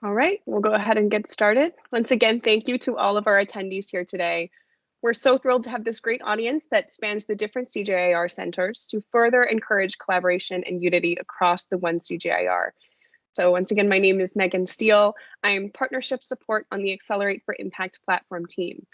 All right, we'll go ahead and get started. Once again, thank you to all of our attendees here today. We're so thrilled to have this great audience that spans the different CGIAR centers to further encourage collaboration and unity across the one CGIAR. So once again, my name is Megan Steele. I'm partnership support on the Accelerate for Impact platform team.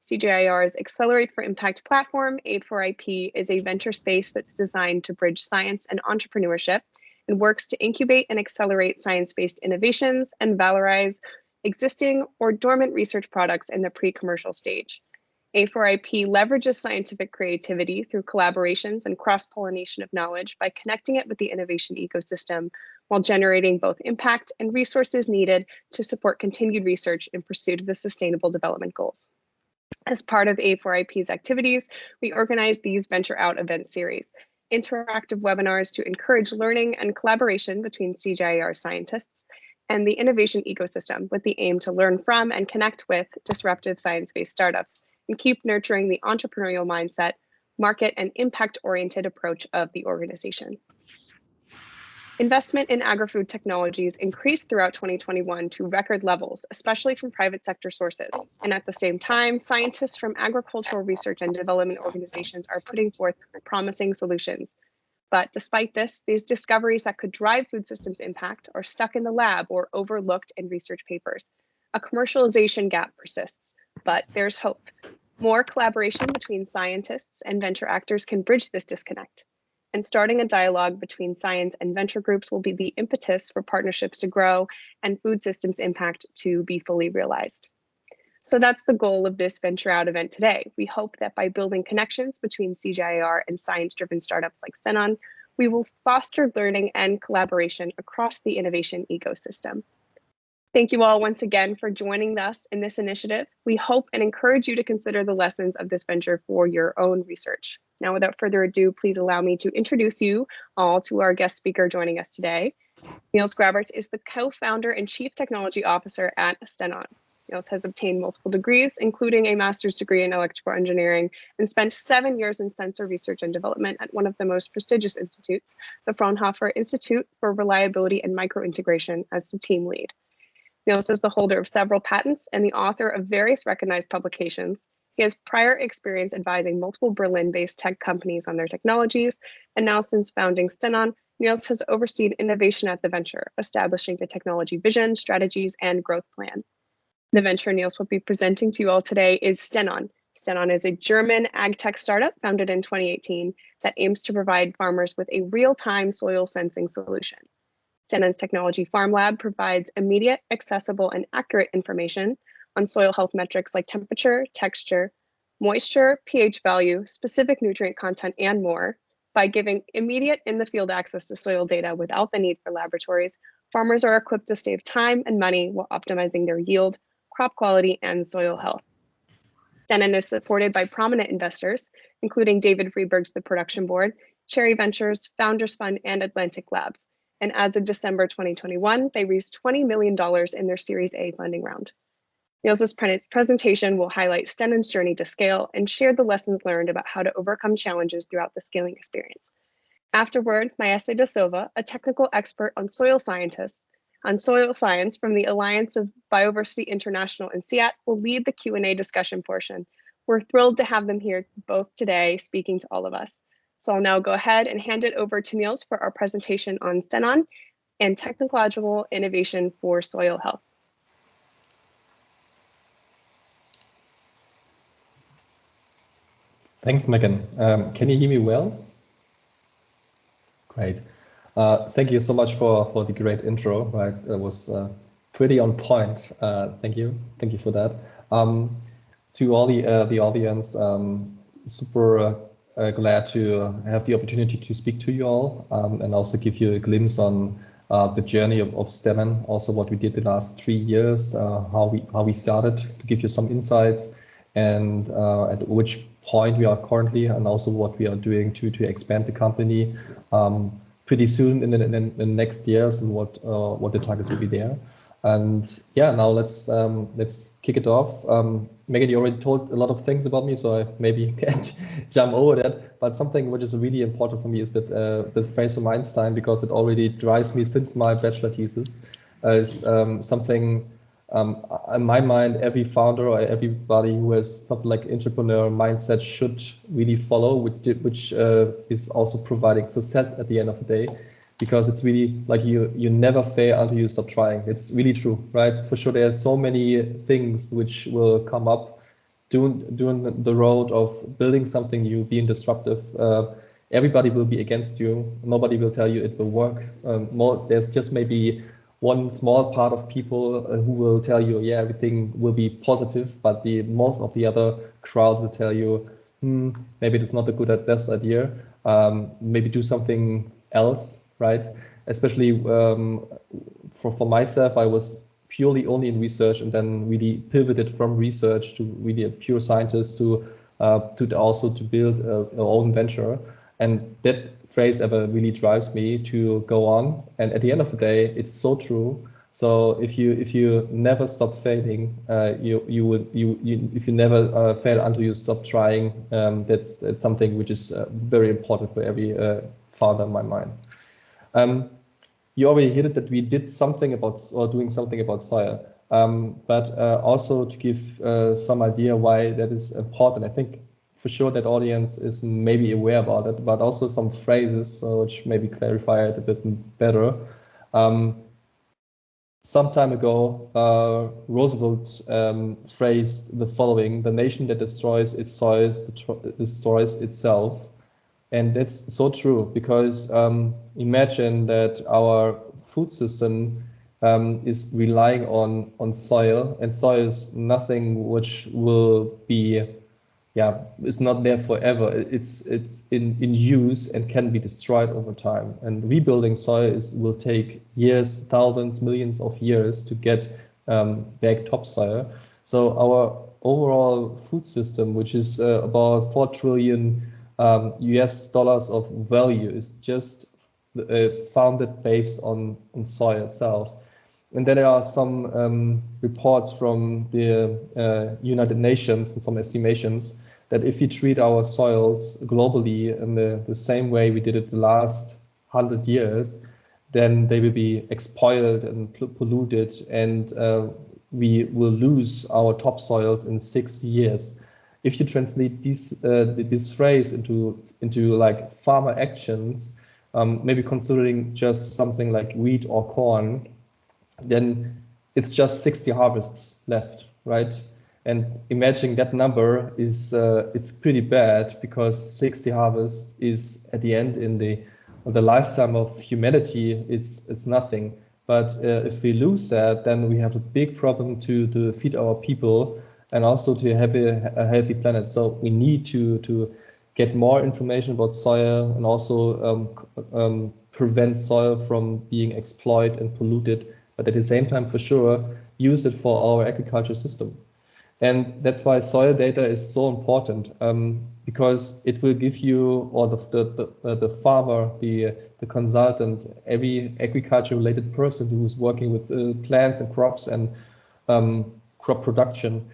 CGIAR's Accelerate for Impact platform, A4IP, is a venture space that's designed to bridge science and entrepreneurship and works to incubate and accelerate science-based innovations and valorize existing or dormant research products in the pre-commercial stage. A4IP leverages scientific creativity through collaborations and cross-pollination of knowledge by connecting it with the innovation ecosystem while generating both impact and resources needed to support continued research in pursuit of the Sustainable Development Goals. As part of A4IP's activities, we organize these Venture Out event series, interactive webinars to encourage learning and collaboration between CGIAR scientists and the innovation ecosystem with the aim to learn from and connect with disruptive science-based startups and keep nurturing the entrepreneurial mindset, market, and impact-oriented approach of the organization. Investment in agri-food technologies increased throughout 2021 to record levels, especially from private sector sources. And at the same time, scientists from agricultural research and development organizations are putting forth promising solutions. But despite this, these discoveries that could drive food systems impact are stuck in the lab or overlooked in research papers. A commercialization gap persists, but there's hope. More collaboration between scientists and venture actors can bridge this disconnect. And starting a dialogue between science and venture groups will be the impetus for partnerships to grow and food systems impact to be fully realized. So that's the goal of this Venture Out event today. We hope that by building connections between CGIAR and science-driven startups like Stenon, we will foster learning and collaboration across the innovation ecosystem. Thank you all once again for joining us in this initiative. We hope and encourage you to consider the lessons of this venture for your own research. Now, without further ado, please allow me to introduce you all to our guest speaker joining us today. Niels Grabbert is the co-founder and chief technology officer at Stenon. Niels has obtained multiple degrees, including a master's degree in electrical engineering, and spent 7 years in sensor research and development at one of the most prestigious institutes, the Fraunhofer Institute for Reliability and Microintegration, as the team lead. Niels is the holder of several patents and the author of various recognized publications. He has prior experience advising multiple Berlin-based tech companies on their technologies, and now since founding Stenon, Niels has overseen innovation at the venture, establishing the technology vision, strategies, and growth plan. The venture Niels will be presenting to you all today is Stenon. Stenon is a German agtech startup founded in 2018 that aims to provide farmers with a real-time soil sensing solution. Stenon's technology Farm Lab provides immediate, accessible, and accurate information on soil health metrics like temperature, texture, moisture, pH value, specific nutrient content, and more. By giving immediate in-the-field access to soil data without the need for laboratories, farmers are equipped to save time and money while optimizing their yield, crop quality, and soil health. Stenon is supported by prominent investors, including David Friedberg's The Production Board, Cherry Ventures, Founders Fund, and Atlantic Labs. And as of December 2021, they raised $20 million in their Series A funding round. Niels' presentation will highlight Stenon's journey to scale and share the lessons learned about how to overcome challenges throughout the scaling experience. Afterward, Mayesse de Silva, a technical expert on soil science from the Alliance of Bioversity International and CIAT, will lead the Q&A discussion portion. We're thrilled to have them here both today speaking to all of us. So I'll now go ahead and hand it over to Niels for our presentation on Stenon and technological innovation for soil health. Thanks, Megan. Can you hear me well? Great. Thank you so much for the great intro. Right, it was pretty on point. Thank you for that. To all the audience, super glad to have the opportunity to speak to you all and also give you a glimpse on the journey of Stenon, also what we did the last 3 years, how we started, to give you some insights, and at which point we are currently, and also what we are doing to expand the company pretty soon in the next years, and what the targets will be there. And yeah, now let's kick it off. Megan, you already told a lot of things about me, so I maybe can't jump over that. But something which is really important for me is that the phrase from Einstein, because it already drives me since my bachelor thesis. is something. In my mind, every founder or everybody who has something like entrepreneur mindset should really follow, which is also providing success at the end of the day, because it's really like you never fail until you stop trying. It's really true, right? For sure, there are so many things which will come up doing the road of building something new, being disruptive. Everybody will be against you. Nobody will tell you it will work. There's just maybe one small part of people who will tell you, yeah, everything will be positive, but most of the other crowd will tell you, maybe it's not a good best idea. Maybe do something else, right? Especially for myself, I was purely only in research, and then really pivoted from research to really a pure scientist to also to build our own venture. And that phrase ever really drives me to go on. And at the end of the day, it's so true. So if you never stop failing, if you never fail until you stop trying, that's something which is very important for every founder in my mind. You already hit it that we did something about or doing something about soil, but also to give some idea why that is important. I think for sure that audience is maybe aware about it, but also some phrases which maybe clarify it a bit better. Some time ago, Roosevelt phrased the following: "The nation that destroys its soils destroys itself." And that's so true, because imagine that our food system is relying on soil, and soil is nothing which will be, it's not there forever. It's in use and can be destroyed over time. And rebuilding soil will take years, thousands, millions of years to get back topsoil. So our overall food system, which is about $4 trillion US dollars of value, is just founded based on soil itself. And then there are some reports from the United Nations and some estimations that if we treat our soils globally in the same way we did it the last 100 years, then they will be expired and polluted, and we will lose our topsoils in 6 years. If you translate this phrase into like farmer actions, maybe considering just something like wheat or corn, then it's just 60 harvests left, right? And imagine that number is it's pretty bad, because 60 harvests is at the end in the lifetime of humanity. It's nothing. But if we lose that, then we have a big problem to feed our people and also to have a healthy planet. So we need to get more information about soil and also prevent soil from being exploited and polluted, but at the same time, for sure, use it for our agriculture system. And that's why soil data is so important, because it will give you, or the farmer, the consultant, every agriculture-related person who is working with plants and crops and crop production,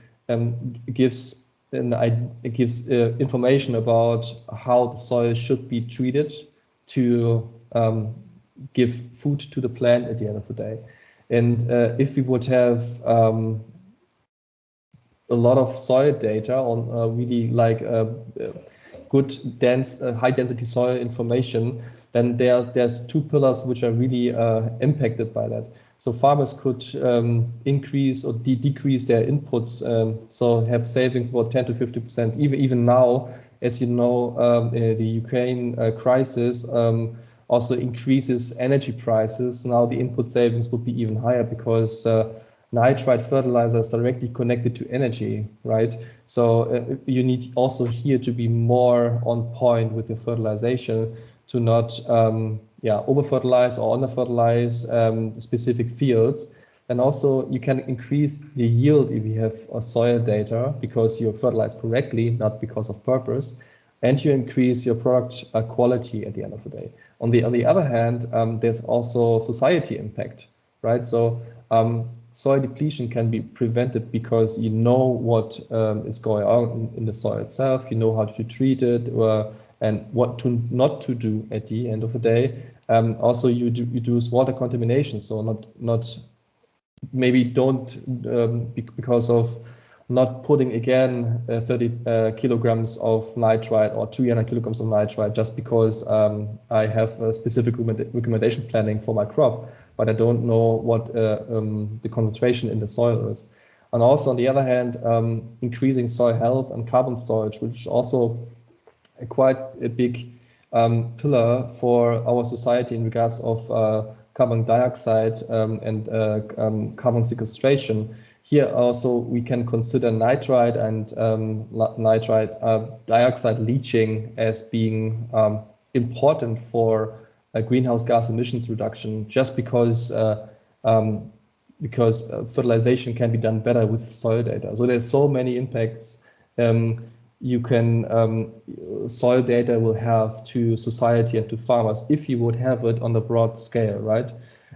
gives information about how the soil should be treated to give food to the plant at the end of the day. And if we would have a lot of soil data on really like good dense high density soil information, then there's two pillars which are really impacted by that. So farmers could increase or decrease their inputs, so have savings about 10 to 50%. Even now, as you know, the Ukraine crisis also increases energy prices. Now the input savings would be even higher, because nitrite fertilizer is directly connected to energy, right? So you need also here to be more on point with your fertilization, to not over-fertilize or under-fertilize specific fields. And also you can increase the yield if you have soil data, because you fertilize correctly, not because of purpose, and you increase your product quality at the end of the day. On the other hand, there's also society impact, right? So soil depletion can be prevented because you know what is going on in the soil itself, you know how to treat it, and what not to do at the end of the day. Also, you reduce water contamination, so not maybe don't, because of not putting again 30 kilograms of nitrite or 300 kilograms of nitrite just because I have a specific recommendation planning for my crop, but I don't know what the concentration in the soil is. And also, on the other hand, increasing soil health and carbon storage, which is also quite a big pillar for our society in regards of carbon dioxide and carbon sequestration. Here also we can consider nitrite and nitrite dioxide leaching as being important for greenhouse gas emissions reduction, just because fertilization can be done better with soil data. So there's so many impacts you can soil data will have to society and to farmers if you would have it on a broad scale, right?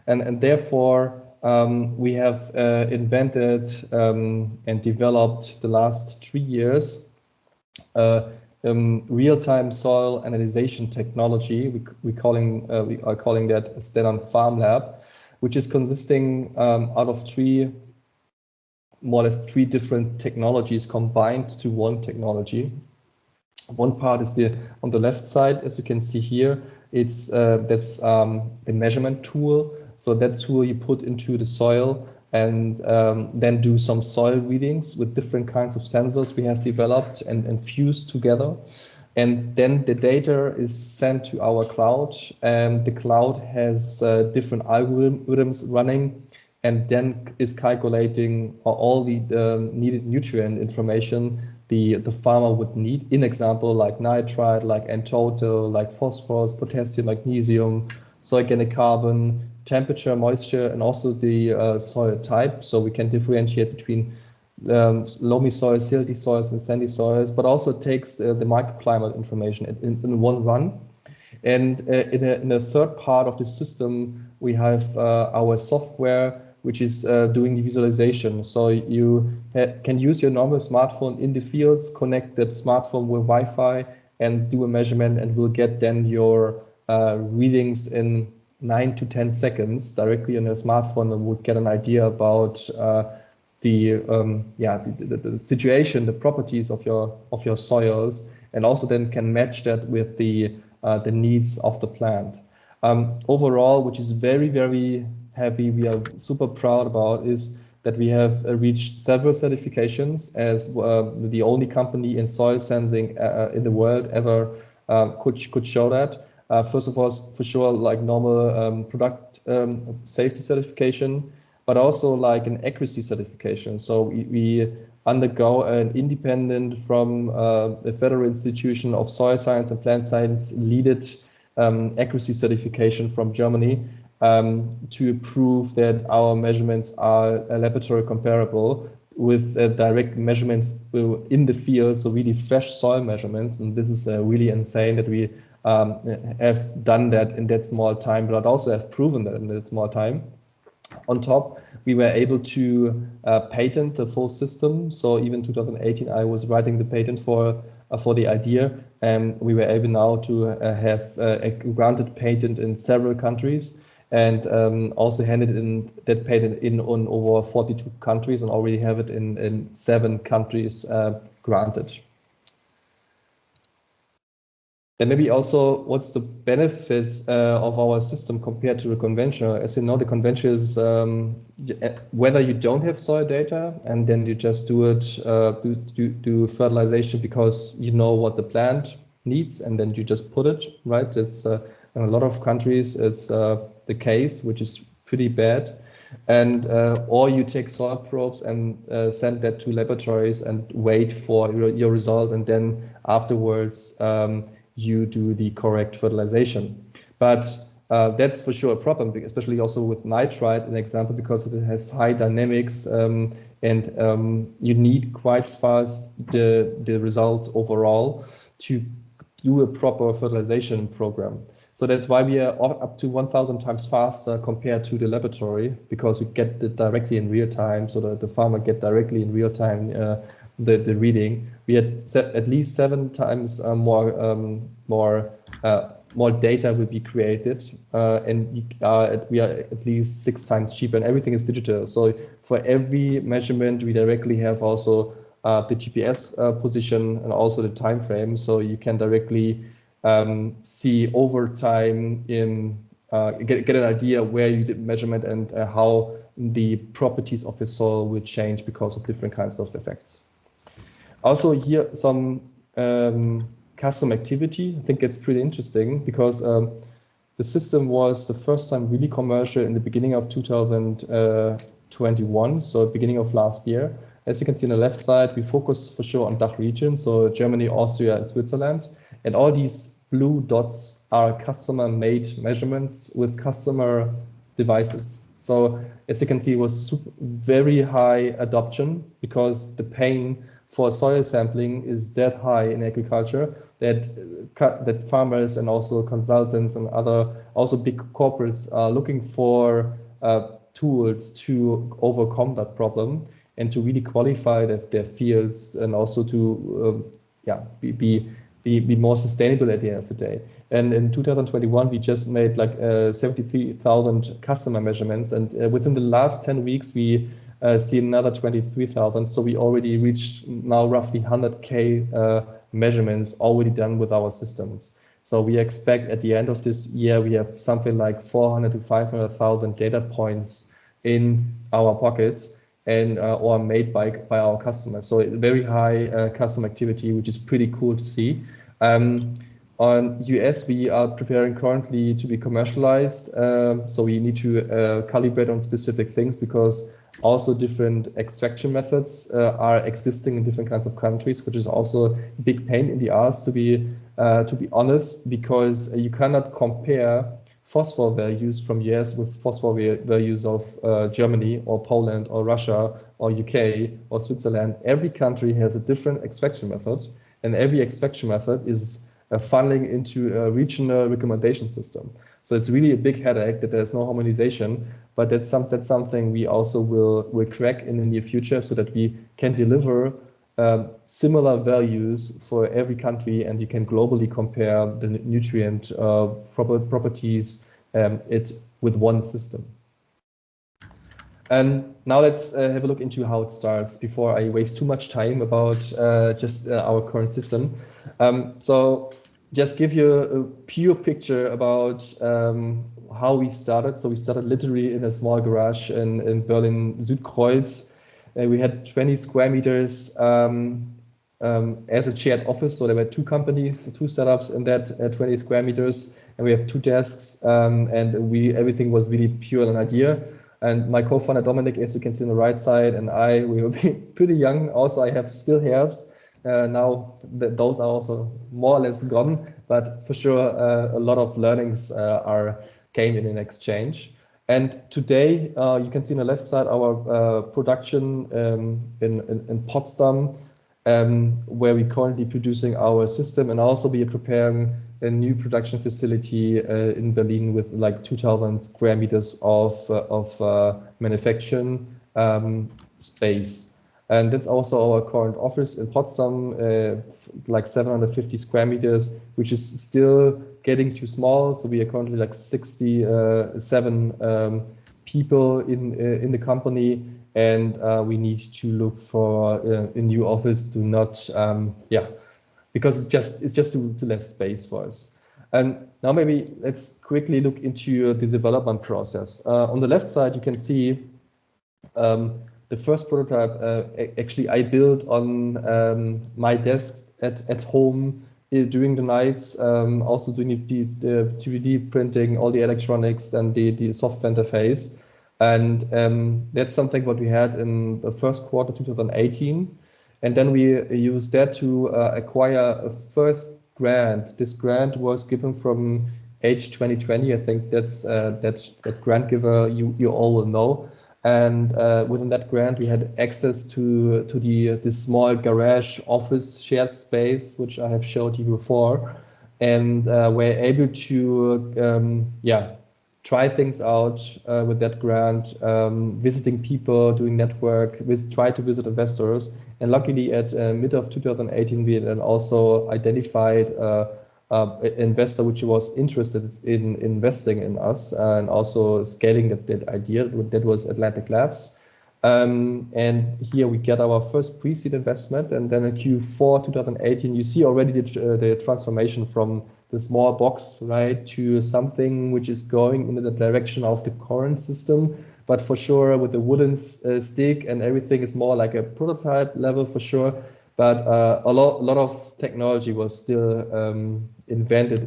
And therefore we have invented and developed the last 3 years real-time soil analyzation technology. We are calling that Stenon Farm Lab, which is consisting out of more or less three different technologies combined to one technology. One part is on the left side, as you can see here. It's that's the measurement tool. So that tool you put into the soil and then do some soil readings with different kinds of sensors we have developed and fused together. And then the data is sent to our cloud, and the cloud has different algorithms running, and then is calculating all the needed nutrient information the farmer would need, in example like nitrite, like N-total, like phosphorus, potassium, magnesium, soil organic carbon, temperature, moisture, and also the soil type. So we can differentiate between loamy soils, silty soils, and sandy soils, but also takes the microclimate information in one run. And in a third part of the system, we have our software, which is doing the visualization. So you can use your normal smartphone in the fields, connect that smartphone with Wi-Fi, and do a measurement, and we'll get then your readings in 9 to 10 seconds directly on your smartphone, and would get an idea about the situation, the properties of your soils, and also then can match that with the needs of the plant. Overall, which is very, very happy, we are super proud about, is that we have reached several certifications as the only company in soil sensing in the world ever could show that. First of all, for sure, like normal product safety certification, but also like an accuracy certification. So we undergo an independent from the Federal Institution of Soil Science and Plant Science leaded accuracy certification from Germany to prove that our measurements are laboratory comparable with direct measurements in the field, so really fresh soil measurements. And this is really insane that we have done that in that small time, but also have proven that in that small time. On top, we were able to patent the full system. So even 2018, I was writing the patent for the idea, and we were able now to have a granted patent in several countries, and also handed in that patent on over 42 countries, and already have it in 7 countries granted. And maybe also, what's the benefits of our system compared to the conventional? As you know, the conventional is whether you don't have soil data and then you just do it, do fertilization because you know what the plant needs, and then you just put it, right? It's in a lot of countries, it's the case, which is pretty bad. And or you take soil probes and send that to laboratories and wait for your result, and then afterwards you do the correct fertilization. But that's for sure a problem, especially also with nitrite, an example, because it has high dynamics and you need quite fast the results overall to do a proper fertilization program. So that's why we are up to 1,000 times faster compared to the laboratory, because we get it directly in real time, so that the farmer get directly in real time the reading. We had at least 7 times more more data will be created, and we are at least 6 times cheaper, and everything is digital. So for every measurement, we directly have also the GPS position and also the time frame, so you can directly see over time in get an idea where you did measurement and how the properties of the soil will change because of different kinds of effects. Also here some custom activity. I think it's pretty interesting because the system was the first time really commercial in the beginning of 2021, so beginning of last year. As you can see on the left side, we focus for sure on DACH region, so Germany, Austria, and Switzerland. And all these blue dots are customer-made measurements with customer devices. So as you can see, it was very high adoption because the pain for soil sampling is that high in agriculture that farmers and also consultants and other also big corporates are looking for tools to overcome that problem and to really qualify their fields and also to be more sustainable at the end of the day. And in 2021, we just made like 73,000 customer measurements, and within the last 10 weeks, we see another 23,000. So we already reached now roughly 100K measurements already done with our systems. So we expect at the end of this year, we have something like 400 to 500,000 data points in our pockets and or made by our customers. So very high custom activity, which is pretty cool to see. On US, we are preparing currently to be commercialized. So we need to calibrate on specific things because also different extraction methods are existing in different kinds of countries, which is also a big pain in the ass to be honest, because you cannot compare phosphor values from US with phosphor values of Germany or Poland or Russia or UK or Switzerland. Every country has a different extraction method, and every extraction method is funneling into a regional recommendation system. So it's really a big headache that there's no harmonization, but that's something we also will crack in the near future so that we can deliver similar values for every country, and you can globally compare the nutrient properties with one system. And now let's have a look into how it starts before I waste too much time about just our current system. So just give you a pure picture about how we started. So we started literally in a small garage in Berlin Südkreuz. We had 20 square meters as a shared office. So there were 2 companies, 2 startups in that 20 square meters, and we have 2 desks, and everything was really pure an idea. And my co-founder Dominic, as you can see on the right side, and we were pretty young. Also, I have still hairs. Now those are also more or less gone, but for sure a lot of learnings came in exchange. And today you can see on the left side our production in Potsdam, where we're currently producing our system, and also we are preparing a new production facility in Berlin with like 2,000 square meters of manufacturing space. And that's also our current office in Potsdam, like 750 square meters, which is still getting too small. So we are currently like 67 people in the company, and we need to look for a new office to not, because it's just too less space for us. And now maybe let's quickly look into the development process. On the left side, you can see the first prototype actually I built on my desk at home during the nights, also doing the 3D printing, all the electronics and the software interface. And that's something what we had in the first quarter 2018. And then we used that to acquire a first grant. This grant was given from Age 2020. I think that's that grant giver you all will know. And within that grant, we had access to this small garage office shared space, which I have showed you before, and we're able to try things out with that grant, visiting people, doing network, try to visit investors. And luckily at mid of 2018, we then also identified investor which was interested in investing in us and also scaling that idea. That was Atlantic Labs. And here we get our first pre-seed investment, and then in Q4 2018, you see already the transformation from the small box, right, to something which is going in the direction of the current system. But for sure, with the wooden stick and everything, is more like a prototype level for sure. But a lot of technology was still invented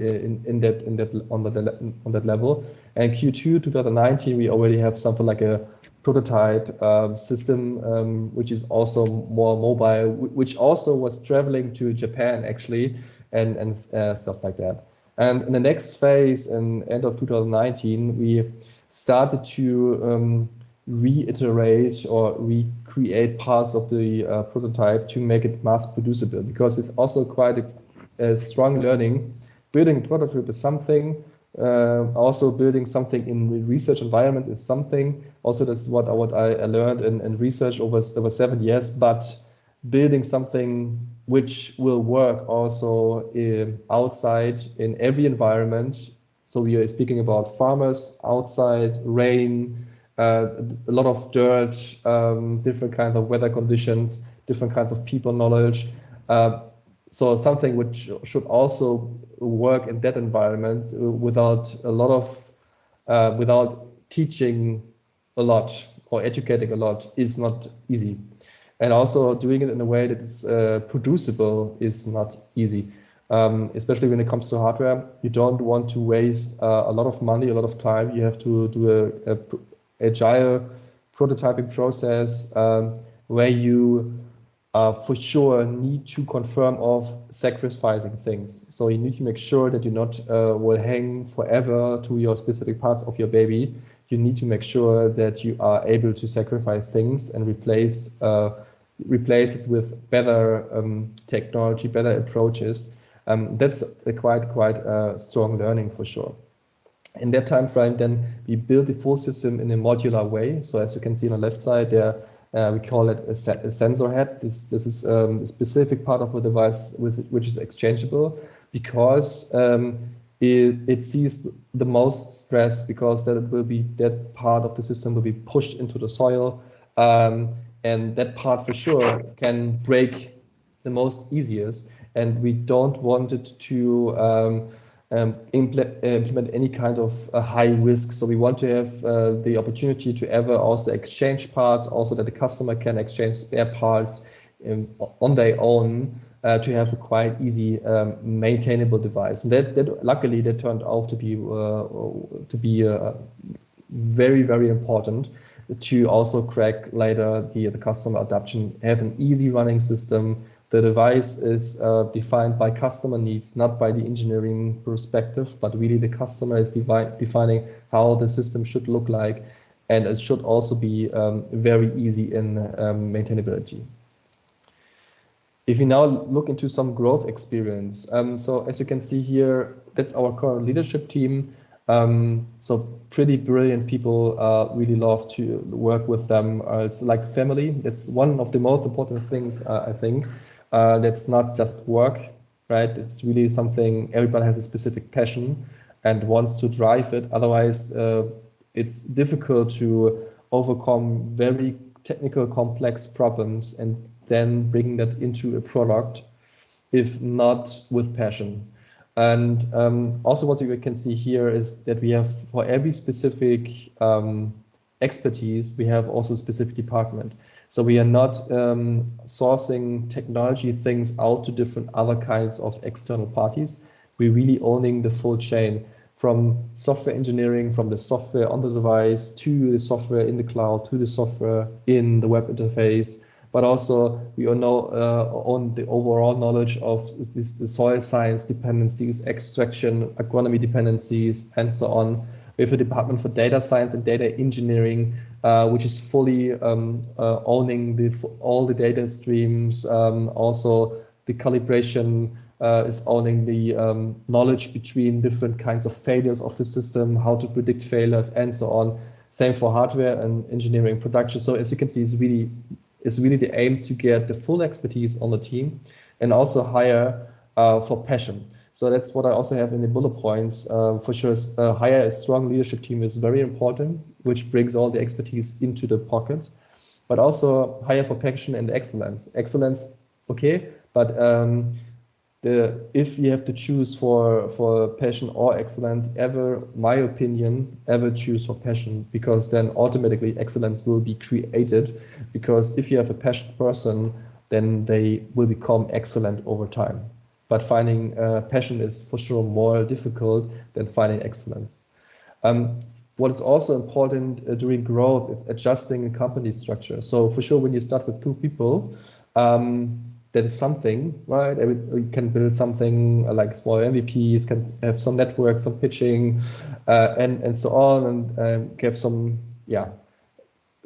on that level. And Q2 2019, we already have something like a prototype system, which is also more mobile, which also was traveling to Japan actually, and stuff like that. And in the next phase, in end of 2019, we started to reiterate or recreate parts of the prototype to make it mass producible, because it's also quite a strong learning. Building a prototype is something, also building something in research environment is something. Also, that's what I learned in research over 7 years. But building something which will work also outside in every environment. So we are speaking about farmers outside, rain, a lot of dirt, different kinds of weather conditions, different kinds of people knowledge. So something which should also work in that environment without a lot of, without teaching a lot or educating a lot is not easy. And also doing it in a way that is producible is not easy, especially when it comes to hardware. You don't want to waste a lot of money, a lot of time. You have to do a agile prototyping process where you for sure need to confirm of sacrificing things. So you need to make sure that you not will hang forever to your specific parts of your baby. You need to make sure that you are able to sacrifice things and replace it with better technology, better approaches. That's a quite strong learning for sure. In that time frame, then we build the full system in a modular way. So as you can see on the left side there, we call it a sensor head. This is a specific part of the device which is exchangeable, because it sees the most stress, because that part of the system will be pushed into the soil, and that part for sure can break the most easiest. And we don't want it to implement any kind of high risk. So we want to have the opportunity to ever also exchange parts, also that the customer can exchange spare parts on their own, to have a quite easy maintainable device. And that luckily that turned out to be very important, to also crack later the customer adoption, have an easy running system. The device is defined by customer needs, not by the engineering perspective, but really the customer is defining how the system should look like, and it should also be very easy in maintainability. If you now look into some growth experience, so as you can see here, that's our current leadership team. So pretty brilliant people, really love to work with them. It's like family. That's one of the most important things, I think. That's not just work, right? It's really something everybody has a specific passion and wants to drive it. Otherwise, it's difficult to overcome very technical, complex problems and then bring that into a product, if not with passion. And also what you can see here is that we have, for every specific expertise, we have also a specific department. So we are not sourcing technology things out to different other kinds of external parties. We're really owning the full chain, from software engineering, from the software on the device, to the software in the cloud, to the software in the web interface. But also we are now on the overall knowledge of the soil science dependencies, extraction, agronomy dependencies, and so on. We have a department for data science and data engineering, which is fully owning all the data streams. Also, the calibration is owning the knowledge between different kinds of failures of the system, how to predict failures, and so on. Same for hardware and engineering production. So as you can see, it's really the aim to get the full expertise on the team, and also hire for passion. So that's what I also have in the bullet points. For sure, hire a strong leadership team is very important, which brings all the expertise into the pockets. But also hire for passion and excellence. Excellence, okay, but if you have to choose for passion or excellence, my opinion, ever choose for passion, because then automatically excellence will be created. Because if you have a passionate person, then they will become excellent over time. But finding passion is for sure more difficult than finding excellence. What is also important during growth is adjusting the company structure. So for sure, when you start with 2 people, that is something, right? You can build something like small MVPs, can have some network, some pitching, and so on, and have some,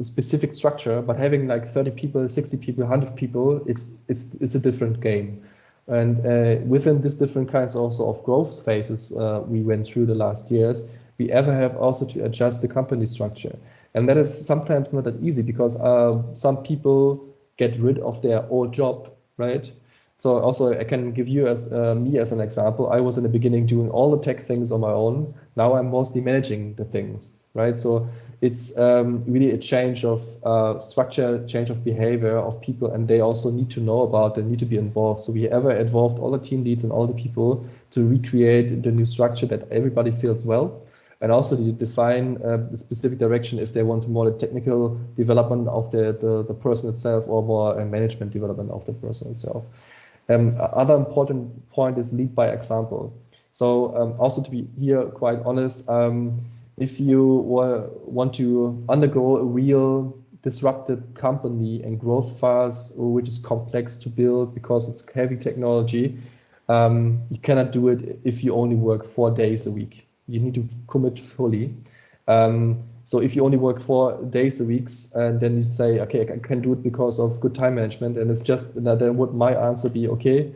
specific structure. But having like 30 people, 60 people, 100 people, it's a different game. And within these different kinds also of growth phases we went through the last years, we ever have also to adjust the company structure. And that is sometimes not that easy, because some people get rid of their old job, right? So also I can give you as me as an example. I was in the beginning doing all the tech things on my own. Now I'm mostly managing the things, right? So it's really a change of structure, change of behavior of people, and they also need to know about, they need to be involved. So we ever involved all the team leads and all the people to recreate the new structure that everybody feels well, and also to define the specific direction if they want more the technical development of the person itself, or more management development of the person itself. Other important point is lead by example. So also to be here quite honest, if you want to undergo a real disruptive company and growth fast, which is complex to build because it's heavy technology, you cannot do it if you only work 4 days a week. You need to commit fully. So if you only work 4 days a week, and then you say, okay, I can do it because of good time management, and it's just, then would my answer be, okay,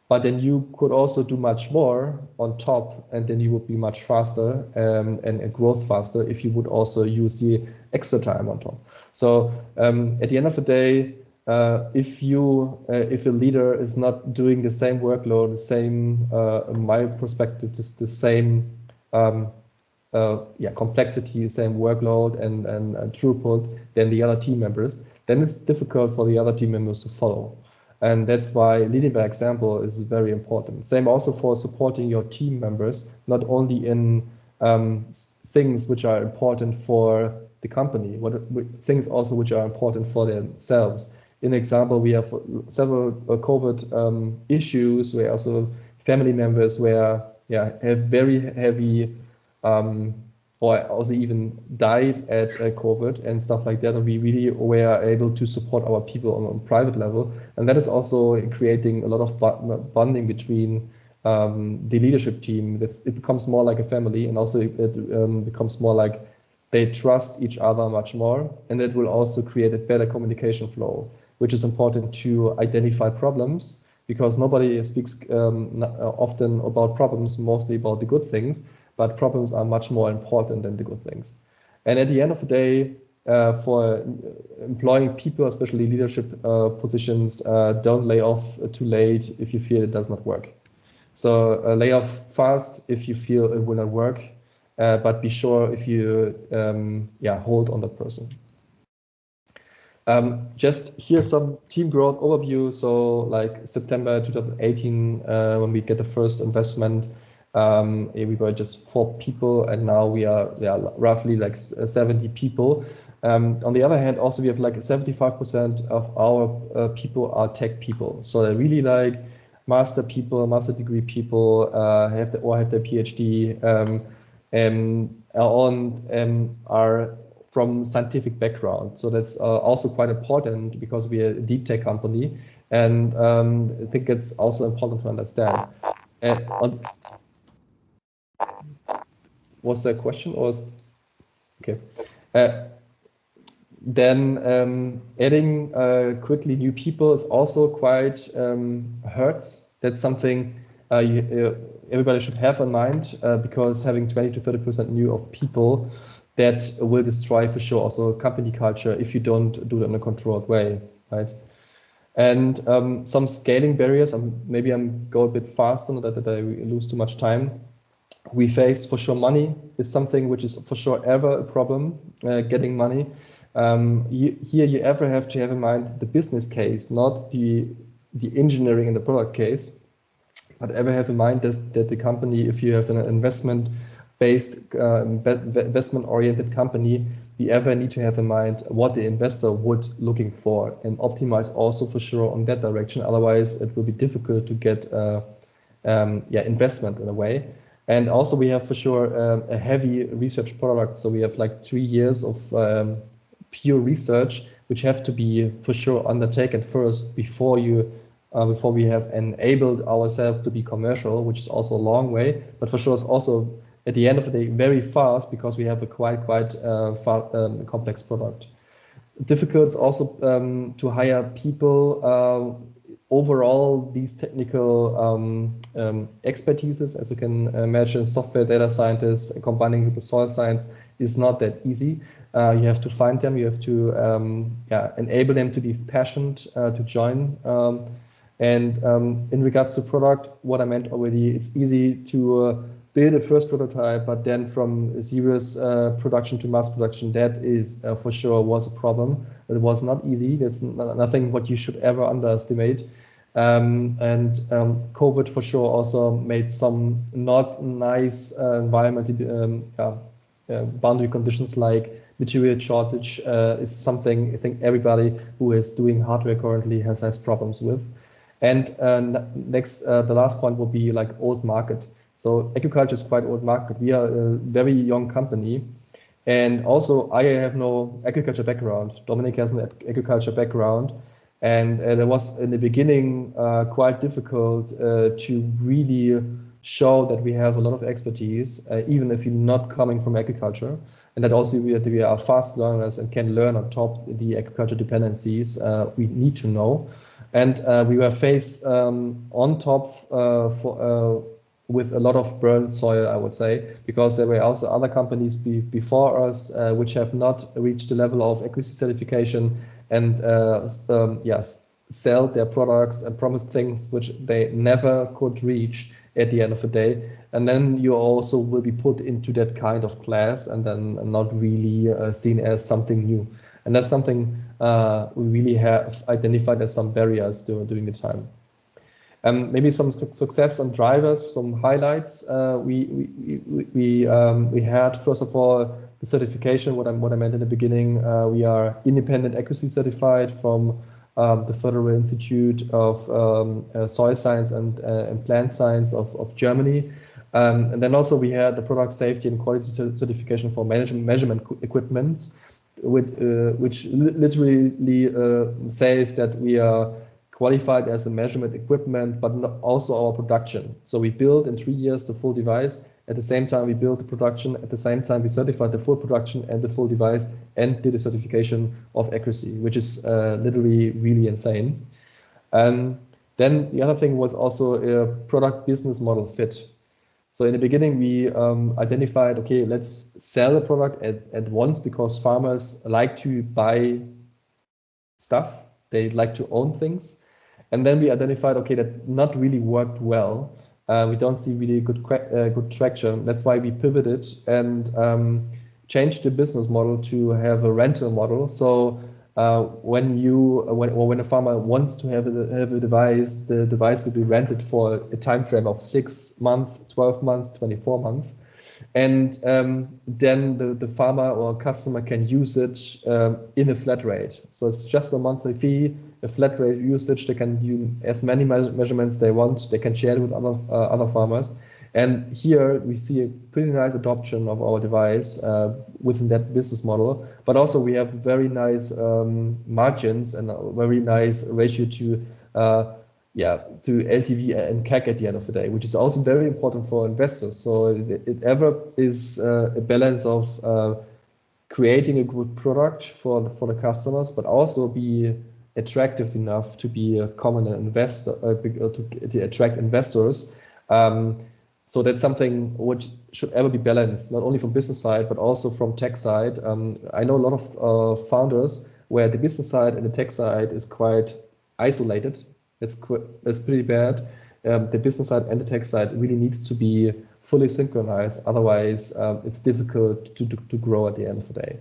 but then you could also do much more on top, and then you would be much faster and growth faster if you would also use the extra time on top. So at the end of the day, if a leader is not doing the same workload, the same, in my perspective, just the same complexity, same workload and throughput than the other team members, then it's difficult for the other team members to follow. And that's why leading by example is very important. Same also for supporting your team members, not only in things which are important for the company, things also which are important for themselves. In example, we have several COVID issues where also family members have very heavy or also even died at COVID and stuff like that. And we really were able to support our people on a private level. And that is also creating a lot of bonding between the leadership team. It becomes more like a family, and also it becomes more like they trust each other much more. And that will also create a better communication flow, which is important to identify problems, because nobody speaks often about problems, mostly about the good things. But problems are much more important than the good things. And at the end of the day, for employing people, especially leadership positions, don't lay off too late if you feel it does not work. So lay off fast if you feel it will not work, but be sure if you hold on that person. Just here's some team growth overview. So like September 2018, when we get the first investment, we were just 4 people, and now we are roughly like 70 people. On the other hand, also we have like 75% of our people are tech people. So they're really like master degree people, have their PhD, and are from scientific background. So that's also quite important, because we are a deep tech company, and I think it's also important to understand. Was there a question, or was okay? Then adding quickly new people is also quite hurts. That's something everybody should have in mind, because having 20 to 30% new of people, that will destroy for sure also company culture if you don't do it in a controlled way, right? And some scaling barriers, maybe I'm go a bit faster, not that I lose too much time. We face for sure money is something which is for sure ever a problem, getting money. Here you ever have to have in mind the business case, not the engineering and the product case, but ever have in mind that the company, if you have an investment-based, investment-oriented company, you ever need to have in mind what the investor would looking for and optimize also for sure on that direction. Otherwise, it will be difficult to get investment in a way. And also we have for sure a heavy research product. So we have like 3 years of pure research, which have to be for sure undertaken first before we have enabled ourselves to be commercial, which is also a long way, but for sure it's also at the end of the day very fast because we have a quite complex product. Difficult is also to hire people. Overall, these technical expertises, as you can imagine, software data scientists combining with the soil science is not that easy. You have to find them, you have to enable them to be passionate to join. And in regards to product, what I meant already, it's easy to build a first prototype, but then from serious production to mass production, that is for sure was a problem. It was not easy. That's nothing what you should ever underestimate. COVID for sure also made some not nice boundary conditions like material shortage is something I think everybody who is doing hardware currently has problems with. And next, the last point will be like old market. So agriculture is quite old market. We are a very young company. And also I have no agriculture background. Dominic has an agriculture background. And it was in the beginning quite difficult to really show that we have a lot of expertise, even if you're not coming from agriculture. And that also we are fast learners and can learn on top the agriculture dependencies we need to know. And we were faced on top with a lot of burned soil, I would say, because there were also other companies before us which have not reached the level of accuracy certification and sell their products and promise things which they never could reach at the end of the day. And then you also will be put into that kind of class and then not really seen as something new. And that's something we really have identified as some barriers during the time. Maybe some success and drivers, some highlights. We had, first of all, the certification, what I meant in the beginning. We are independent accuracy certified from the Federal Institute of Soil Science and Plant Science of Germany. And then also we had the product safety and quality certification for measurement equipment, which literally says that we are qualified as a measurement equipment, but not also our production. So we built in 3 years the full device. At the same time, we built the production. At the same time, we certified the full production and the full device and did a certification of accuracy, which is literally really insane. Then the other thing was also a product business model fit. So in the beginning, we identified, okay, let's sell the product at once because farmers like to buy stuff. They like to own things. And then we identified, okay, that not really worked well. We don't see really good traction. That's why we pivoted and changed the business model to have a rental model. So when a farmer wants to have a device, the device will be rented for a time frame of 6 months, 12 months, 24 months. And then the farmer or customer can use it in a flat rate. So it's just a monthly fee, a flat rate usage. They can do as many measurements they want. They can share it with other farmers. And here we see a pretty nice adoption of our device within that business model. But also we have very nice margins and a very nice ratio to LTV and CAC at the end of the day, which is also very important for investors. So it ever is a balance of creating a good product for the customers, but also be attractive enough to be a common investor, to attract investors. So that's something which should ever be balanced, not only from business side, but also from tech side. I know a lot of founders where the business side and the tech side is quite isolated. That's pretty bad. The business side and the tech side really needs to be fully synchronized. Otherwise, it's difficult to grow at the end of the day.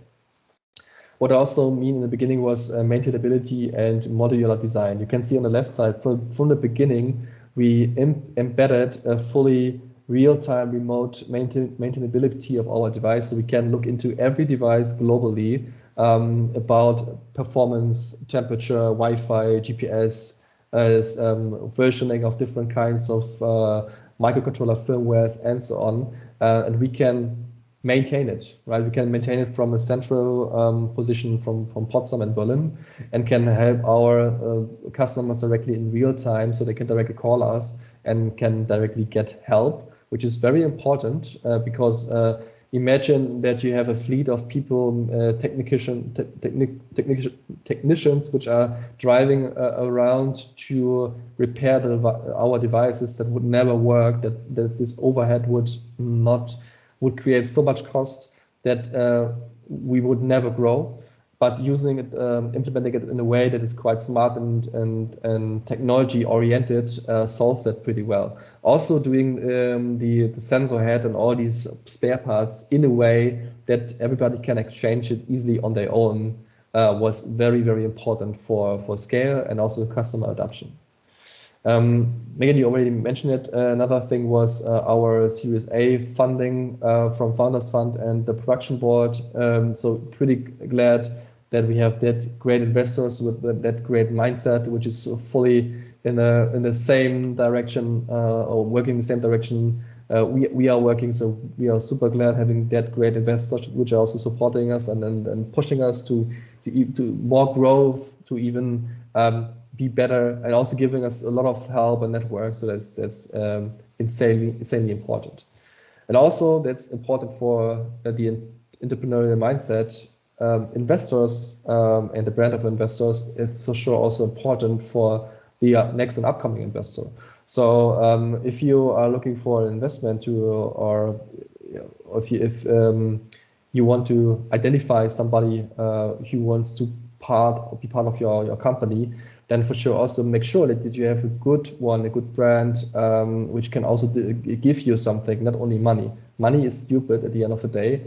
What I also mean in the beginning was maintainability and modular design. You can see on the left side, from the beginning, we embedded a fully real-time remote maintainability of our device. So we can look into every device globally about performance, temperature, Wi-Fi, GPS, versioning of different kinds of microcontroller firmwares and so on. And we can maintain it, right? We can maintain it from a central position from Potsdam and Berlin, and can help our customers directly in real time, so they can directly call us and can directly get help, which is very important because imagine that you have a fleet of people, technicians, which are driving around to repair our devices that would never work, that this overhead would create so much cost that we would never grow. But using it, implementing it in a way that is quite smart and technology oriented, solve that pretty well. Also doing the sensor head and all these spare parts in a way that everybody can exchange it easily on their own was very, very important for scale and also customer adoption. Megan, you already mentioned it. Another thing was our Series A funding from Founders Fund and the production board. So pretty glad that we have that great investors with that great mindset, which is fully in the same direction or working in the same direction we are working. So we are super glad having that great investors, which are also supporting us and pushing us to more growth, to even be better, and also giving us a lot of help and network. So that's insanely important. And also that's important for the entrepreneurial mindset. Investors and the brand of investors is for sure also important for the next and upcoming investor. So if you are looking for an investment or if you want to identify somebody who wants to be part of your company, then for sure also make sure that you have a good brand, which can also give you something, not only money. Money is stupid at the end of the day,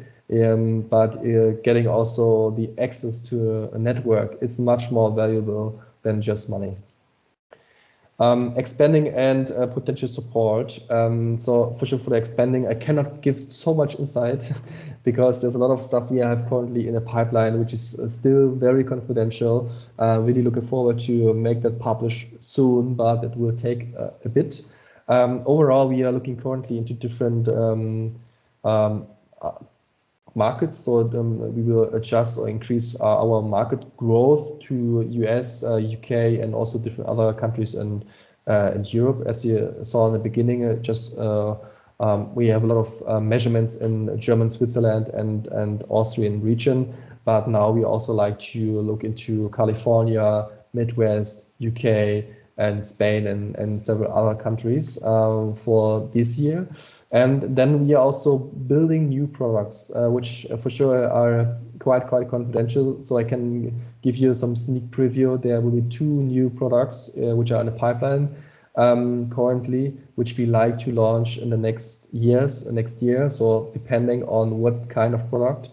but getting also the access to a network, it's much more valuable than just money. Expanding and potential support. So for sure for the expanding, I cannot give so much insight because there's a lot of stuff we have currently in a pipeline, which is still very confidential. Really looking forward to make that published soon, but it will take a bit. Overall, we are looking currently into different markets, so we will adjust or increase our market growth to US, UK, and also different other countries in Europe. As you saw in the beginning, we have a lot of measurements in German, Switzerland, and Austrian region, but now we also like to look into California, Midwest, UK, and Spain, and several other countries for this year. And then we are also building new products, which for sure are quite confidential. So I can give you some sneak preview. There will be 2 new products which are in the pipeline currently, which we like to launch in the next year. So depending on what kind of product.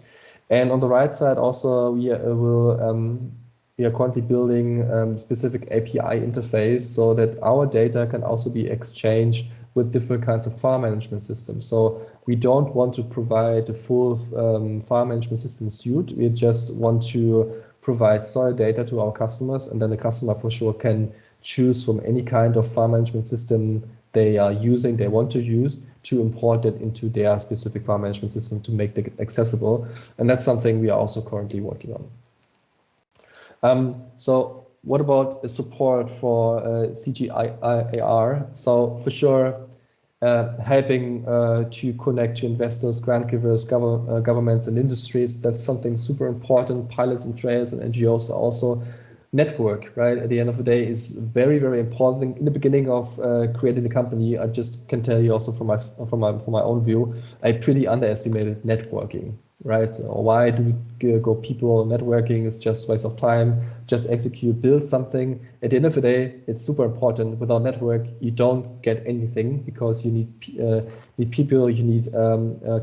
And on the right side also we are currently building specific API interface so that our data can also be exchanged with different kinds of farm management systems. So we don't want to provide the full farm management system suite. We just want to provide soil data to our customers, and then the customer for sure can choose from any kind of farm management system they want to use, to import it into their specific farm management system to make it accessible. And that's something we are also currently working on. So what about support for CGIAR? So for sure, helping to connect to investors, grant givers, governments, and industries. That's something super important. Pilots and trails and NGOs are also network, right? At the end of the day, is very, very important. In the beginning of creating the company, I just can tell you also from my own view, I pretty underestimated networking. right? So why do we go people networking? It's just a waste of time. Just execute, build something. At the end of the day, it's super important. Without network, you don't get anything because you need people, you need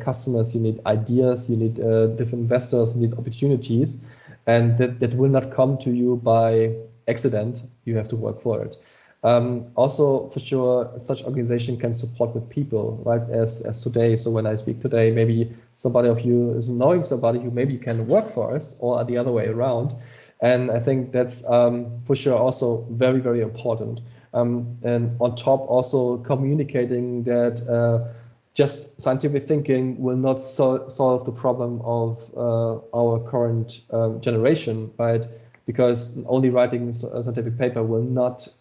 customers, you need ideas, you need different investors, you need opportunities, and that will not come to you by accident. You have to work for it. Also, for sure, such organization can support with people, right? As today. So when I speak today, maybe somebody of you is knowing somebody who maybe can work for us, or the other way around. And I think that's for sure also very, very important. And on top, also communicating that just scientific thinking will not solve the problem of our current generation, right? Because only writing a scientific paper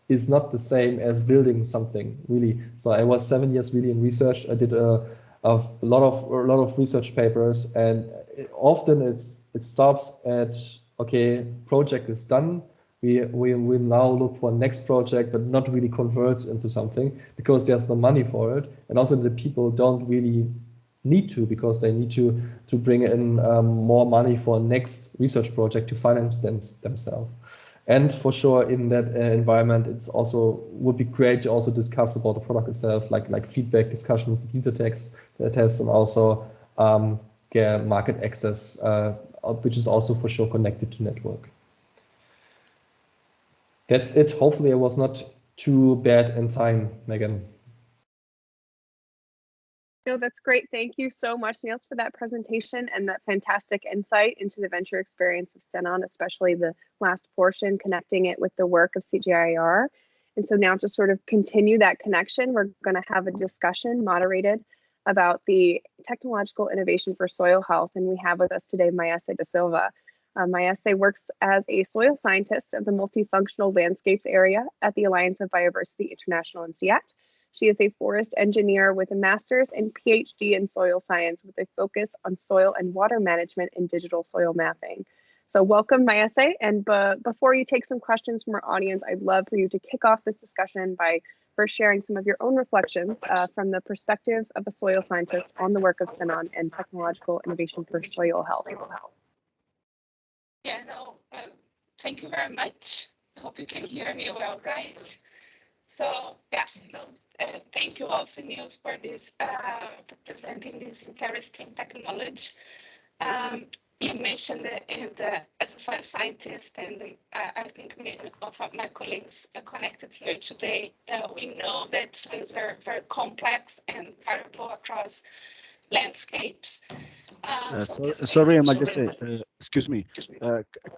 is not the same as building something, really. So I was 7 years really in research. I did a lot of research papers, and often it stops at, okay, project is done. We will now look for next project, but not really converts into something because there's no money for it, and also the people don't really need to, because they need to bring in more money for next research project to finance themselves. And for sure, in that environment, it's also would be great to also discuss about the product itself, like feedback discussions, user tests, and also get market access, which is also for sure connected to network. That's it. Hopefully, I was not too bad in time, Megan. No, that's great. Thank you so much, Niels, for that presentation and that fantastic insight into the venture experience of Stenon, especially the last portion, connecting it with the work of CGIAR. And so now to sort of continue that connection, we're going to have a discussion moderated about the technological innovation for soil health. And we have with us today Mayesse de Silva. Mayesse works as a soil scientist of the multifunctional landscapes area at the Alliance of Bioversity International in CIAT. She is a forest engineer with a master's and PhD in soil science with a focus on soil and water management and digital soil mapping. So welcome, Mayesse. And before you take some questions from our audience, I'd love for you to kick off this discussion by first sharing some of your own reflections from the perspective of a soil scientist on the work of Stenon and technological innovation for soil health. Yeah, no, thank you very much. I hope you can hear me well, right? So, yeah, no, thank you also, Niels, for this presenting this interesting technology. You mentioned that as a soil scientist, and I think many of my colleagues connected here today, we know that soils are very complex and variable across landscapes. Sorry, Mayesse, excuse me.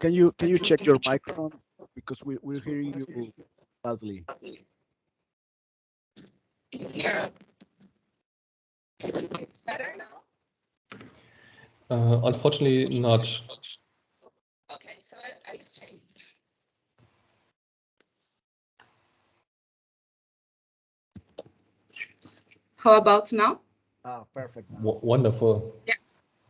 Can you check your microphone, because we're hearing you badly. Here, it's better now. Unfortunately, not. Okay, so I changed. How about now? Ah, perfect. Wonderful. Yeah.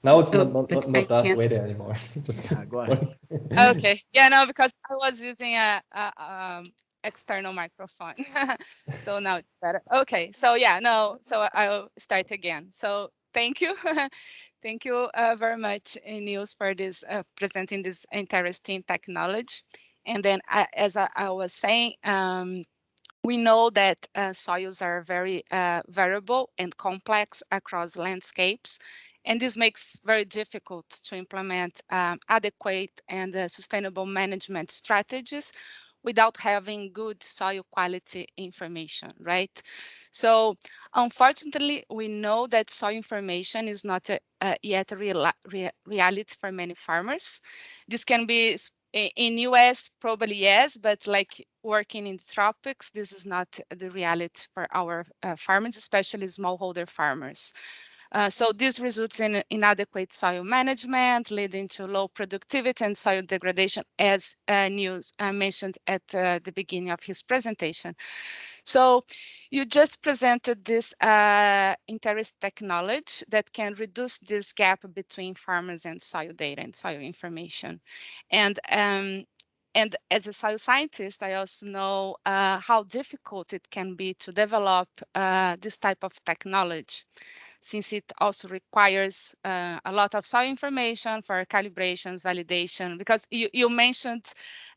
Now it's not that way there anymore. Just go ahead. Okay. Yeah, no, because I was using a external microphone. So now it's better. Okay. So yeah, no, so I'll start again. So thank you. Thank you very much, Niels, for this presenting this interesting technology. And then as I was saying, we know that soils are very variable and complex across landscapes, and this makes very difficult to implement adequate and sustainable management strategies without having good soil quality information, right? So unfortunately, we know that soil information is not yet a reality for many farmers. This can be in US, probably yes, but like working in the tropics, this is not the reality for our farmers, especially smallholder farmers. So this results in inadequate soil management, leading to low productivity and soil degradation, as Niels mentioned at the beginning of his presentation. So you just presented this interesting technology that can reduce this gap between farmers and soil data and soil information. And as a soil scientist, I also know how difficult it can be to develop this type of technology. since it also requires a lot of soil information for calibrations, validation, because you mentioned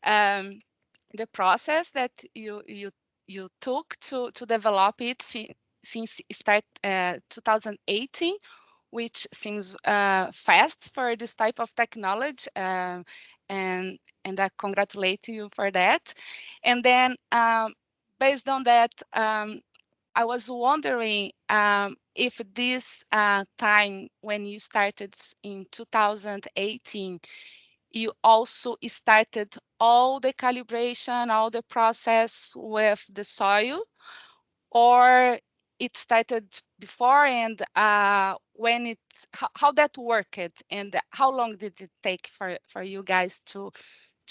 the process that you took to develop it since it started 2018, which seems fast for this type of technology, and I congratulate you for that. And then based on that, I was wondering if this time when you started in 2018, you also started all the calibration, all the process with the soil, or it started before, and when it, how that worked, and how long did it take for you guys to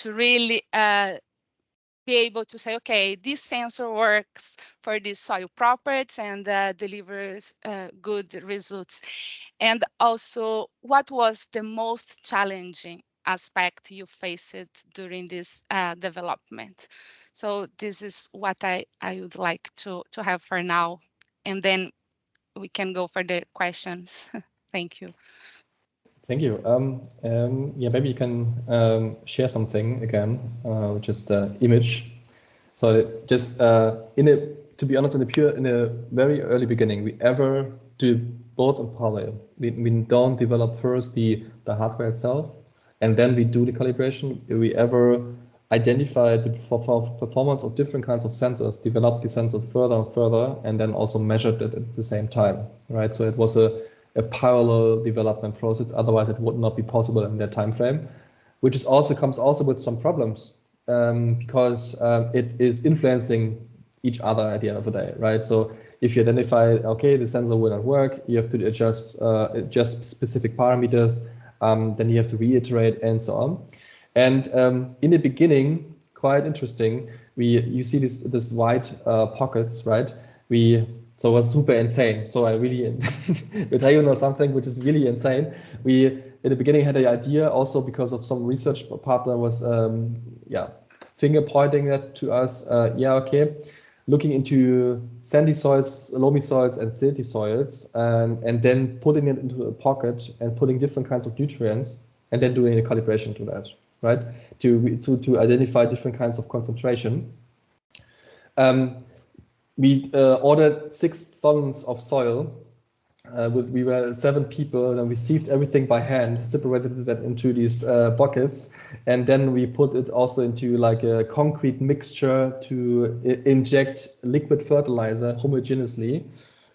really be able to say, okay, this sensor works for these soil properties and delivers good results? And also, what was the most challenging aspect you faced during this development? So this is what I would like to have for now, and then we can go for the questions. Thank you. Thank you. Yeah, maybe you can share something again, just image. So just to be honest, in a very early beginning, we ever do both in parallel. We don't develop first the hardware itself, and then we do the calibration. We ever identify the performance of different kinds of sensors, develop the sensors further and further, and then also measured it at the same time, right? So it was a parallel development process. Otherwise, it would not be possible in that time frame, which is comes also with some problems because it is influencing each other at the end of the day, right? So if you identify, okay, the sensor will not work, you have to adjust specific parameters, then you have to reiterate and so on. And in the beginning, quite interesting, you see this white pockets, right? So it was super insane. So I really will tell you something which is really insane. We in the beginning had the idea also because of some research partner was finger pointing that to us. Okay, looking into sandy soils, loamy soils, and silty soils, and then putting it into a pocket and putting different kinds of nutrients, and then doing a calibration to that, right? To identify different kinds of concentration. We ordered 6 tons of soil. We were 7 people, and we sieved everything by hand, separated that into these buckets, and then we put it also into like a concrete mixture to inject liquid fertilizer homogeneously,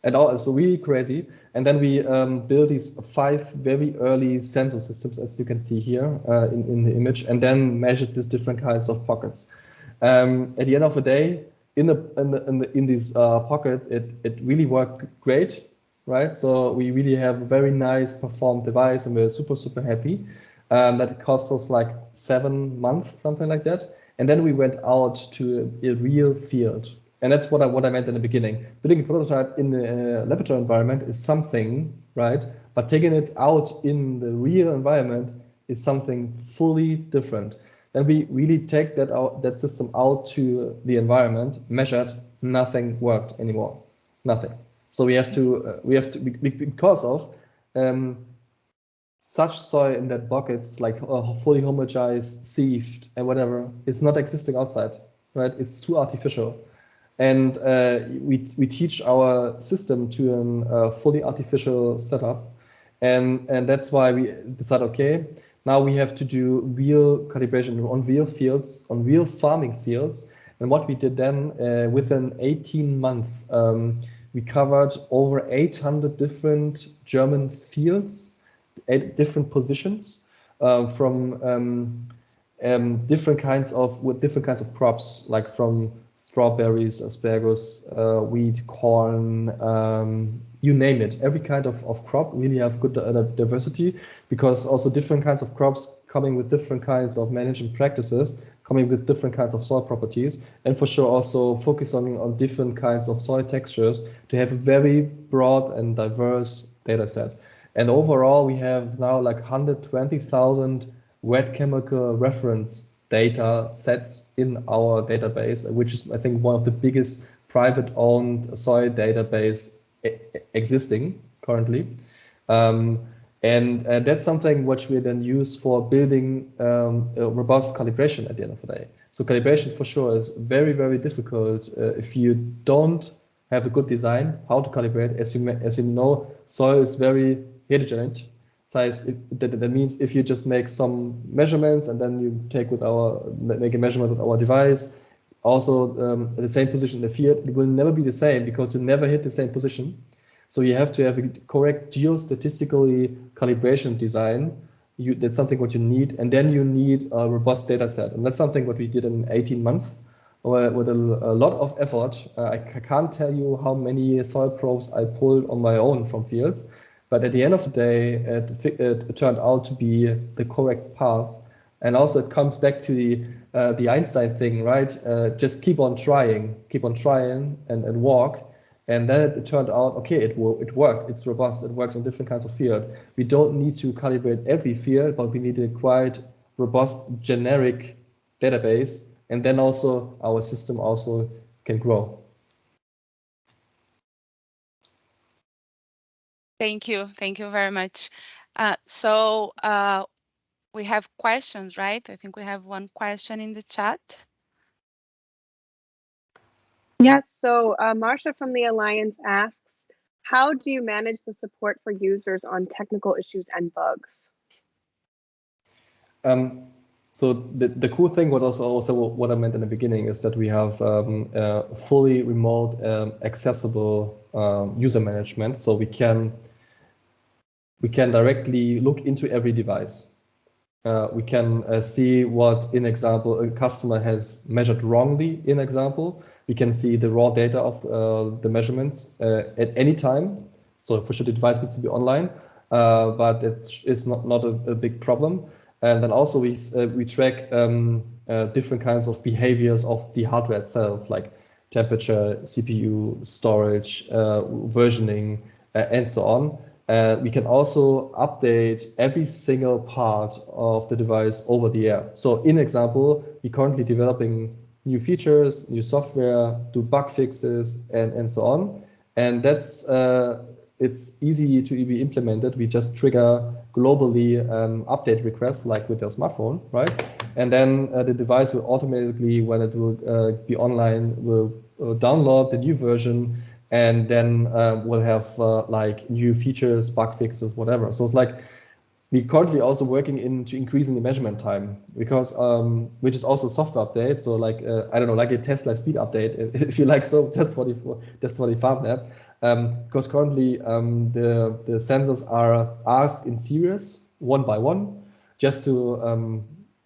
and also really crazy. And then we built these 5 very early sensor systems, as you can see here in the image, and then measured these different kinds of pockets. At the end of the day, in this pocket, it really worked great, right? So we really have a very nice performed device, and we're super happy. That cost us like 7 months, something like that. And then we went out to a real field, and that's what I meant in the beginning. Building a prototype in the laboratory environment is something, right? But taking it out in the real environment is something fully different. Then we really take that system out to the environment, measured, nothing worked anymore, nothing. So we have to because of such soil in that buckets, like fully homogenized, sieved, and whatever, it's not existing outside, right? It's too artificial, and we teach our system to a fully artificial setup, and that's why we decided, okay, now we have to do real calibration on real fields, on real farming fields. And what we did then, within 18 months, we covered over 800 different German fields, 8 different positions, from different kinds of crops, like from strawberries, asparagus, wheat, corn, you name it. Every kind of crop really have good diversity, because also different kinds of crops coming with different kinds of management practices, coming with different kinds of soil properties, and for sure also focusing on different kinds of soil textures to have a very broad and diverse data set. And overall, we have now like 120,000 wet chemical reference data sets in our database, which is, I think, one of the biggest private-owned soil database existing currently. And that's something which we then use for building a robust calibration at the end of the day. So calibration for sure is very, very difficult if you don't have a good design, how to calibrate. As you know, soil is very heterogeneous. That means if you just make some measurements and then you make a measurement with our device, also at the same position in the field, it will never be the same because you never hit the same position. So you have to have a correct geostatistically calibration design. That's something what you need, and then you need a robust data set, and that's something what we did in 18 months with a lot of effort. I can't tell you how many soil probes I pulled on my own from fields, but at the end of the day, it turned out to be the correct path. And also it comes back to the Einstein thing, right? Just keep on trying and walk. And then it turned out, okay, it worked, it's robust, it works on different kinds of field. We don't need to calibrate every field, but we need a quite robust generic database. And then also our system also can grow. Thank you very much. So we have questions, right? I think we have one question in the chat. Yes, so Marsha from the Alliance asks, how do you manage the support for users on technical issues and bugs? So the cool thing, also what I meant in the beginning, is that we have fully remote accessible user management. So we can directly look into every device. We can see what, in example, a customer has measured wrongly, in example. We can see the raw data of the measurements at any time. So for sure the device needs to be online, but it's not a big problem. And then also we track different kinds of behaviors of the hardware itself, like temperature, CPU, storage, versioning, and so on. We can also update every single part of the device over the air. So in example, we're currently developing new features, new software, do bug fixes, and so on. And that's it's easy to be implemented. We just trigger globally update requests like with your smartphone, right? And then the device will automatically, when it will be online, will download the new version, and then we'll have like new features, bug fixes, whatever. So it's like we currently also working into increasing the measurement time, because which is also software update. So like I don't know, like a Tesla speed update, if you like, so just for the FarmLab. Because currently the sensors are asked in series, one by one, just to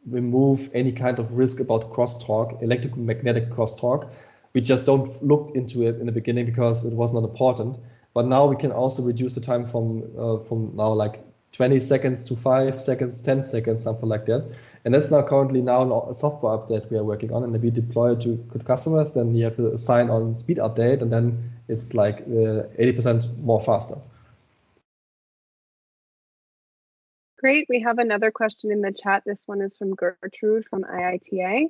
remove any kind of risk about crosstalk, electromagnetic crosstalk. We just don't look into it in the beginning because it was not important. But now we can also reduce the time from now like 20 seconds to 5 seconds, 10 seconds, something like that. And that's now currently a software update we are working on, and we deploy it to customers. Then you have to assign on speed update, and then it's like 80% more faster. Great. We have another question in the chat. This one is from Gertrude from IITA.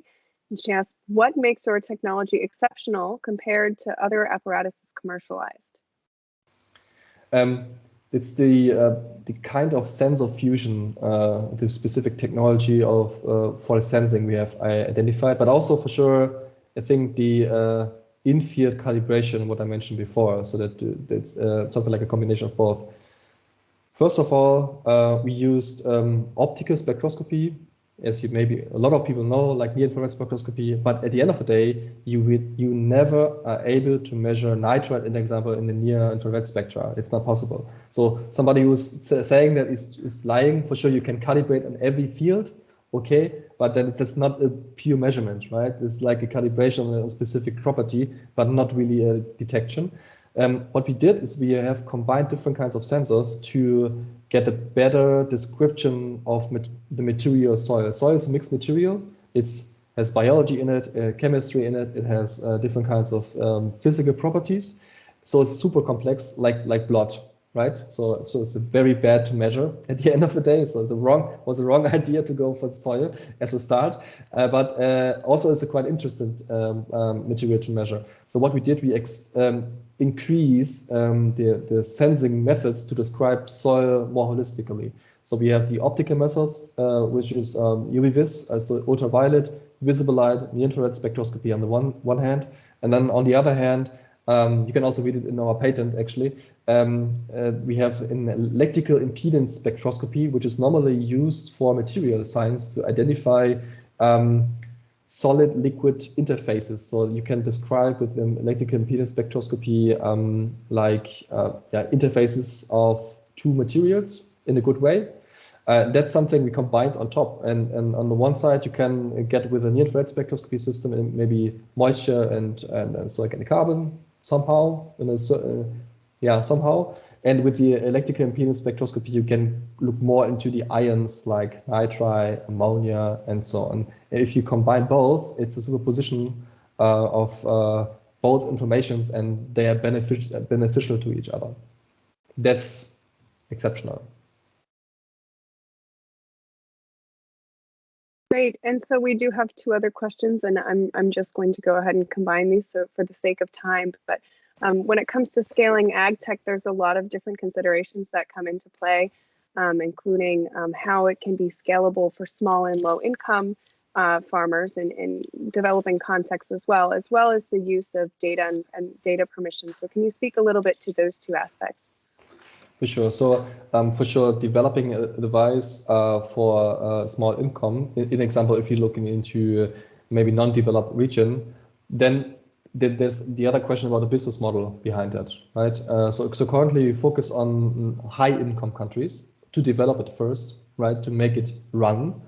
And she asks, what makes your technology exceptional compared to other apparatuses commercialized? It's the kind of sensor fusion, the specific technology for sensing we have identified, but also for sure, I think the in-field calibration, what I mentioned before, so that it's something like a combination of both. First of all, we used optical spectroscopy, as maybe a lot of people know, like near-infrared spectroscopy. But at the end of the day, you never are able to measure nitride, in example, in the near-infrared spectra. It's not possible. So somebody who's saying that is lying. For sure, you can calibrate on every field, okay, but then it's not a pure measurement, right? It's like a calibration on a specific property, but not really a detection. What we did is we have combined different kinds of sensors to get a better description of the material soil. Soil is a mixed material. It has biology in it, chemistry in it. It has different kinds of physical properties. So it's super complex, like blood. right? So it's very bad to measure at the end of the day. So the was the wrong idea to go for soil as a start, but also it's a quite interesting material to measure. So what we did, we increase the sensing methods to describe soil more holistically. So we have the optical methods, which is UV-vis, so ultraviolet, visible light, the infrared spectroscopy on the one hand, and then on the other hand, you can also read it in our patent, actually. We have an electrical impedance spectroscopy, which is normally used for material science to identify solid liquid interfaces. So you can describe with an electrical impedance spectroscopy interfaces of two materials in a good way. That's something we combined on top. And on the one side, you can get with a near-infrared spectroscopy system and maybe moisture and organic carbon somehow, somehow. And with the electrical impedance spectroscopy, you can look more into the ions like nitrite, ammonia, and so on. And if you combine both, it's a superposition of both informations, and they are beneficial to each other. That's exceptional. Great, and so we do have two other questions, and I'm just going to go ahead and combine these so for the sake of time. But when it comes to scaling ag tech, there's a lot of different considerations that come into play, including how it can be scalable for small and low income farmers in developing contexts as well as the use of data and data permissions. So can you speak a little bit to those two aspects? For sure. So for sure, developing a device for small income, in example, if you're looking into maybe non-developed region, then there's the other question about the business model behind that, right? So currently we focus on high income countries to develop it first, right? To make it run.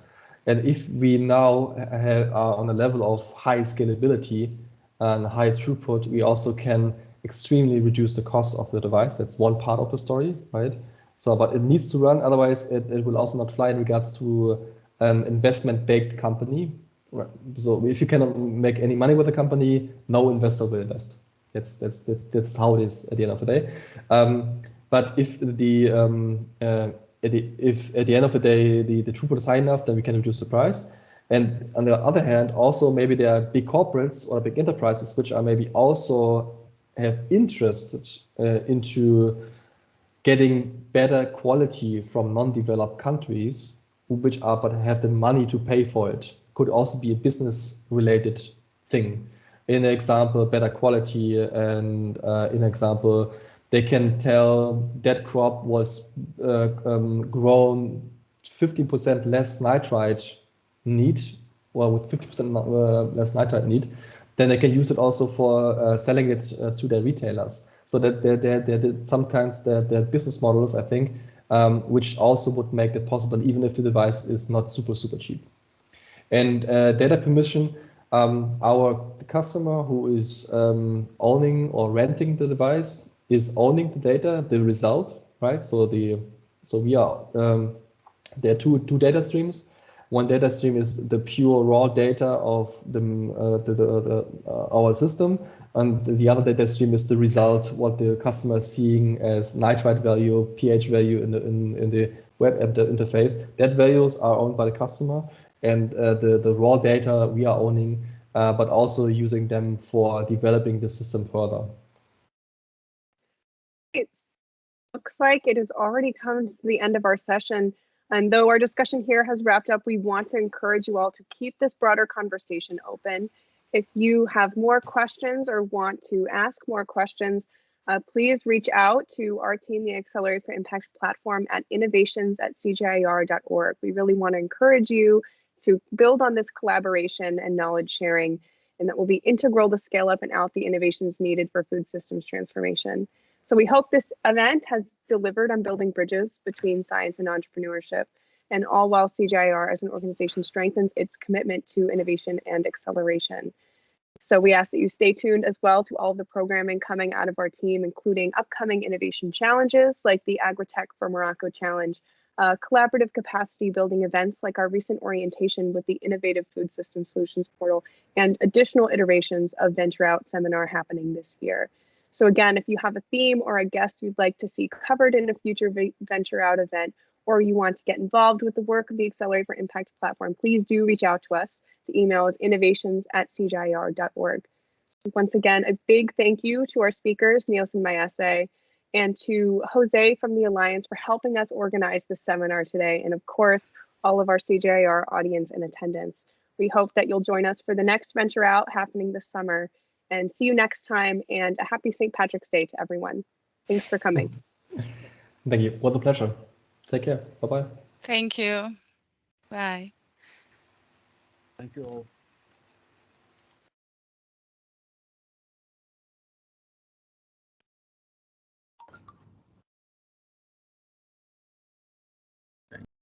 And if we now are on a level of high scalability and high throughput, we also can extremely reduce the cost of the device. That's one part of the story, right? So, but it needs to run, otherwise it will also not fly in regards to an investment-baked company. Right? So if you cannot make any money with a company, no investor will invest. That's how it is at the end of the day. But if at the end of the day the throughput is high enough, then we can reduce the price. And on the other hand, also maybe there are big corporates or big enterprises which are maybe also have interested into getting better quality from non-developed countries, which are but have the money to pay for it. Could also be a business-related thing. In example, better quality, and in example, they can tell that crop was grown 50% less nitrite need, or with 50% less nitrite need. Then they can use it also for selling it to their retailers. So that there some kinds, their business models, I think, which also would make it possible, even if the device is not super cheap. And data permission, our customer who is owning or renting the device is owning the data, the result, right? So we are there are two data streams. One data stream is the pure raw data of our system, and the other data stream is the result, what the customer is seeing as nitrite value, pH value in the web app interface. That values are owned by the customer, and the raw data we are owning, but also using them for developing the system further. It looks like it has already come to the end of our session. And though our discussion here has wrapped up, we want to encourage you all to keep this broader conversation open. If you have more questions or want to ask more questions, please reach out to our team, the Accelerate for Impact platform, at innovations@cgiar.org. We really want to encourage you to build on this collaboration and knowledge sharing, and that will be integral to scale up and out the innovations needed for food systems transformation. So we hope this event has delivered on building bridges between science and entrepreneurship, and all while CGIAR as an organization strengthens its commitment to innovation and acceleration. So we ask that you stay tuned as well to all of the programming coming out of our team, including upcoming innovation challenges like the AgriTech for Morocco Challenge, collaborative capacity building events like our recent orientation with the Innovative Food System Solutions Portal, and additional iterations of Venture Out seminar happening this year. So again, if you have a theme or a guest you'd like to see covered in a future Venture Out event, or you want to get involved with the work of the Accelerate for Impact platform, please do reach out to us. The email is innovations@cgiar.org. Once again, a big thank you to our speakers, Niels and Mayesse, and to Jose from the Alliance for helping us organize this seminar today, and of course, all of our CGIAR audience in attendance. We hope that you'll join us for the next Venture Out happening this summer, and see you next time, and a happy St. Patrick's Day to everyone. Thanks for coming. Thank you. What a pleasure. Take care. Bye-bye. Thank you. Bye. Thank you all.